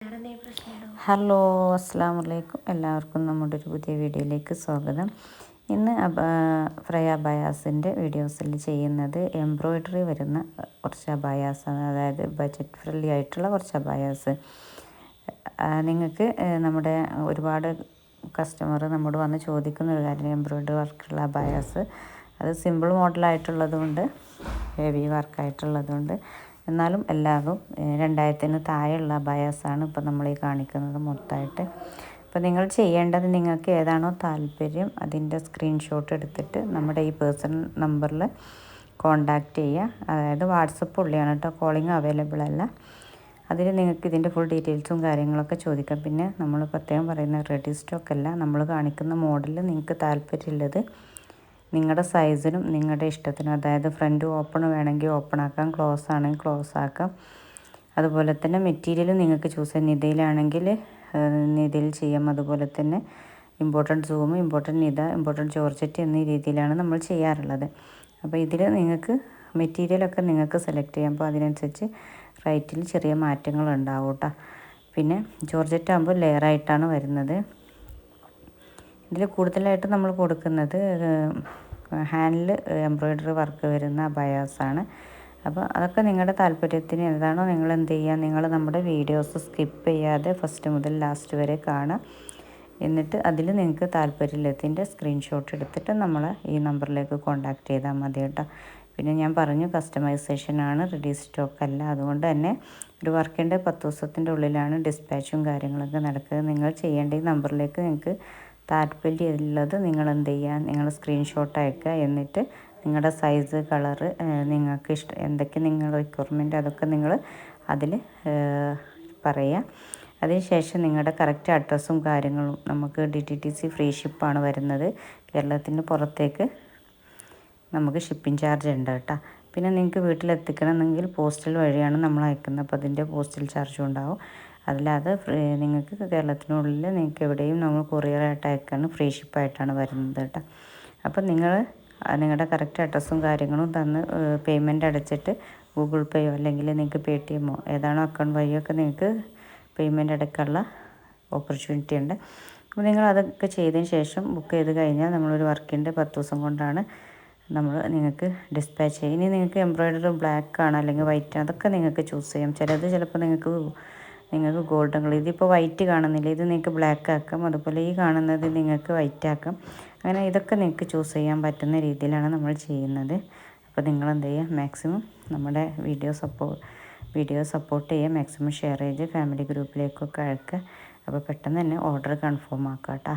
Hello, അസ്സാം വലൈക്കും. എല്ലാവർക്കും നമ്മുടെ ഒരു പുതിയ വീഡിയോയിലേക്ക് സ്വാഗതം. ഇന്ന് ഫ്രൈ അബായാസിൻ്റെ വീഡിയോസിൽ ചെയ്യുന്നത് എംബ്രോയ്ഡറി വരുന്ന കുറച്ച് അബായാസാണ്. അതായത് ബഡ്ജറ്റ് ഫ്രണ്ട്ലി ആയിട്ടുള്ള കുറച്ച് അബായാസ്. നിങ്ങൾക്ക് നമ്മുടെ ഒരുപാട് കസ്റ്റമർ നമ്മോട് വന്ന് ചോദിക്കുന്ന ഒരു കാര്യം എംബ്രോയ്ഡറി വർക്കുള്ള അബായാസ്. അത് സിമ്പിൾ മോഡലായിട്ടുള്ളതുകൊണ്ട് ഹെവി വർക്കായിട്ടുള്ളതുകൊണ്ട് എന്നാലും എല്ലാതും 2000-ന് താഴെയുള്ള അബായാസാണ് ഇപ്പോൾ നമ്മൾ ഈ കാണിക്കുന്നത് മൊത്തമായിട്ട്. അപ്പോൾ നിങ്ങൾ ചെയ്യേണ്ടത്, നിങ്ങൾക്ക് ഏതാണോ താല്പര്യം അതിൻ്റെ സ്ക്രീൻഷോട്ട് എടുത്തിട്ട് നമ്മുടെ ഈ പേഴ്സണൽ നമ്പറിൽ കോണ്ടാക്റ്റ് ചെയ്യുക. അതായത് വാട്സപ്പ് ഉള്ളിയാണ് കേട്ടോ, കോളിംഗ് അവൈലബിൾ അല്ല. അതിൽ നിങ്ങൾക്ക് ഇതിൻ്റെ ഫുൾ ഡീറ്റെയിൽസും കാര്യങ്ങളൊക്കെ ചോദിക്കാം. പിന്നെ നമ്മൾ പ്രത്യേകം പറയുന്ന റെഡി സ്റ്റോക്ക് അല്ല, നമ്മൾ കാണിക്കുന്ന മോഡൽ നിങ്ങൾക്ക് താല്പര്യമുള്ളത് നിങ്ങളുടെ സൈസിനും നിങ്ങളുടെ ഇഷ്ടത്തിനും, അതായത് ഫ്രണ്ട് ഓപ്പൺ വേണമെങ്കിൽ ഓപ്പൺ ആക്കാം, ക്ലോസ് ആണെങ്കിൽ ക്ലോസ് ആക്കാം. അതുപോലെ തന്നെ മെറ്റീരിയൽ നിങ്ങൾക്ക് ചൂസ് ചെയ്യാം. നിതയിലാണെങ്കിൽ നിതയിൽ ചെയ്യാം. അതുപോലെ തന്നെ ഇമ്പോർട്ടൻറ്റ് സൂം, ഇമ്പോർട്ടൻറ്റ് നിത, ഇമ്പോർട്ടൻറ്റ് ജോർജറ്റ് എന്നീ രീതിയിലാണ് നമ്മൾ ചെയ്യാറുള്ളത്. അപ്പോൾ ഇതിൽ നിങ്ങൾക്ക് മെറ്റീരിയലൊക്കെ നിങ്ങൾക്ക് സെലക്ട് ചെയ്യാം. അപ്പോൾ അതിനനുസരിച്ച് റേറ്റിൽ ചെറിയ മാറ്റങ്ങൾ ഉണ്ടാവും കേട്ടോ. പിന്നെ ജോർജറ്റ് ആകുമ്പോൾ ലെയറായിട്ടാണ് വരുന്നത്. ഇതിൽ കൂടുതലായിട്ട് നമ്മൾ കൊടുക്കുന്നത് ഹാൻഡിൽ എംബ്രോയ്ഡറി വർക്ക് വരുന്ന അബായാസാണ്. അപ്പോൾ അതൊക്കെ നിങ്ങളുടെ താല്പര്യത്തിന് ഏതാണോ നിങ്ങൾ എന്ത് ചെയ്യുക, നിങ്ങൾ നമ്മുടെ വീഡിയോസ് സ്കിപ്പ് ചെയ്യാതെ ഫസ്റ്റ് മുതൽ ലാസ്റ്റ് വരെ കാണാം. എന്നിട്ട് അതിൽ നിങ്ങൾക്ക് താല്പര്യത്തിൻ്റെ സ്ക്രീൻഷോട്ട് എടുത്തിട്ട് നമ്മൾ ഈ നമ്പറിലേക്ക് കോൺടാക്റ്റ് ചെയ്താൽ മതി കേട്ടോ. പിന്നെ ഞാൻ പറഞ്ഞു കസ്റ്റമൈസേഷനാണ്, റെഡി സ്റ്റോക്ക് അല്ല. അതുകൊണ്ട് തന്നെ ഒരു വർക്കിൻ്റെ 10 ദിവസത്തിൻ്റെ ഉള്ളിലാണ് ഡിസ്പാച്ചും കാര്യങ്ങളൊക്കെ നടക്കുക. നിങ്ങൾ ചെയ്യേണ്ട ഈ നമ്പറിലേക്ക് നിങ്ങൾക്ക് താല്പര്യമുള്ളത് നിങ്ങൾ എന്ത് ചെയ്യുക, നിങ്ങൾ സ്ക്രീൻഷോട്ട് അയക്കുക. എന്നിട്ട് നിങ്ങളുടെ സൈസ്, കളറ്, നിങ്ങൾക്ക് എന്തൊക്കെ നിങ്ങളുടെ റിക്വയർമെൻറ്റ് അതൊക്കെ നിങ്ങൾ അതിൽ പറയുക. അതിനുശേഷം നിങ്ങളുടെ കറക്റ്റ് അഡ്രസ്സും കാര്യങ്ങളും, നമുക്ക് DTTC ഫ്രീ ഷിപ്പാണ് വരുന്നത്. കേരളത്തിന് പുറത്തേക്ക് നമുക്ക് ഷിപ്പിംഗ് ചാർജ് ഉണ്ട് കേട്ടോ. പിന്നെ നിങ്ങൾക്ക് വീട്ടിലെത്തിക്കണമെങ്കിൽ പോസ്റ്റൽ വഴിയാണ് നമ്മൾ അയക്കുന്നത്. അപ്പോൾ അതിൻ്റെ പോസ്റ്റൽ ചാർജും ഉണ്ടാവും. അല്ലാതെ നിങ്ങൾക്ക് കേരളത്തിനുള്ളിൽ നിങ്ങൾക്ക് എവിടെയും നമ്മൾ കൊറിയറായിട്ട് അയക്കാണ്, ഫ്രീ ഷിപ്പായിട്ടാണ് വരുന്നത് കേട്ടോ. അപ്പം നിങ്ങൾ നിങ്ങളുടെ കറക്റ്റ് അഡ്രസ്സും കാര്യങ്ങളും തന്ന് പേയ്മെൻറ്റ് അടച്ചിട്ട് ഗൂഗിൾ പേയോ അല്ലെങ്കിൽ നിങ്ങൾക്ക് Paytm ഏതാണോ അക്കൗണ്ട് വഴിയൊക്കെ നിങ്ങൾക്ക് പേയ്മെൻറ്റ് അടയ്ക്കാനുള്ള ഓപ്പർച്യൂണിറ്റി ഉണ്ട്. അപ്പോൾ നിങ്ങൾ അതൊക്കെ ചെയ്തതിന് ശേഷം ബുക്ക് ചെയ്ത് കഴിഞ്ഞാൽ നമ്മളൊരു വർക്കിൻ്റെ 10 ദിവസം കൊണ്ടാണ് നമ്മൾ നിങ്ങൾക്ക് ഡിസ്പാച്ച് ചെയ്യും. ഇനി നിങ്ങൾക്ക് എംബ്രോയ്ഡറി ബ്ലാക്ക് ആണ് അല്ലെങ്കിൽ വൈറ്റ്, അതൊക്കെ നിങ്ങൾക്ക് ചൂസ് ചെയ്യാം. ചിലപ്പോൾ നിങ്ങൾക്ക് ഗോൾഡൻ കളർ, ഇതിപ്പോൾ വൈറ്റ് കാണുന്നില്ല, ഇത് നിങ്ങൾക്ക് ബ്ലാക്ക് ആക്കാം. അതുപോലെ ഈ കാണുന്നത് നിങ്ങൾക്ക് വൈറ്റ് ആക്കാം. അങ്ങനെ ഇതൊക്കെ നിങ്ങൾക്ക് ചൂസ് ചെയ്യാൻ പറ്റുന്ന രീതിയിലാണ് നമ്മൾ ചെയ്യുന്നത്. അപ്പോൾ നിങ്ങൾ എന്ത് ചെയ്യുക, മാക്സിമം നമ്മുടെ വീഡിയോ സപ്പോർട്ട് ചെയ്യുക, മാക്സിമം ഷെയർ ചെയ്ത് ഫാമിലി ഗ്രൂപ്പിലേക്കൊക്കെ അയക്കുക. അപ്പോൾ പെട്ടെന്ന് തന്നെ ഓർഡർ കൺഫേം ആക്കാം കേട്ടോ.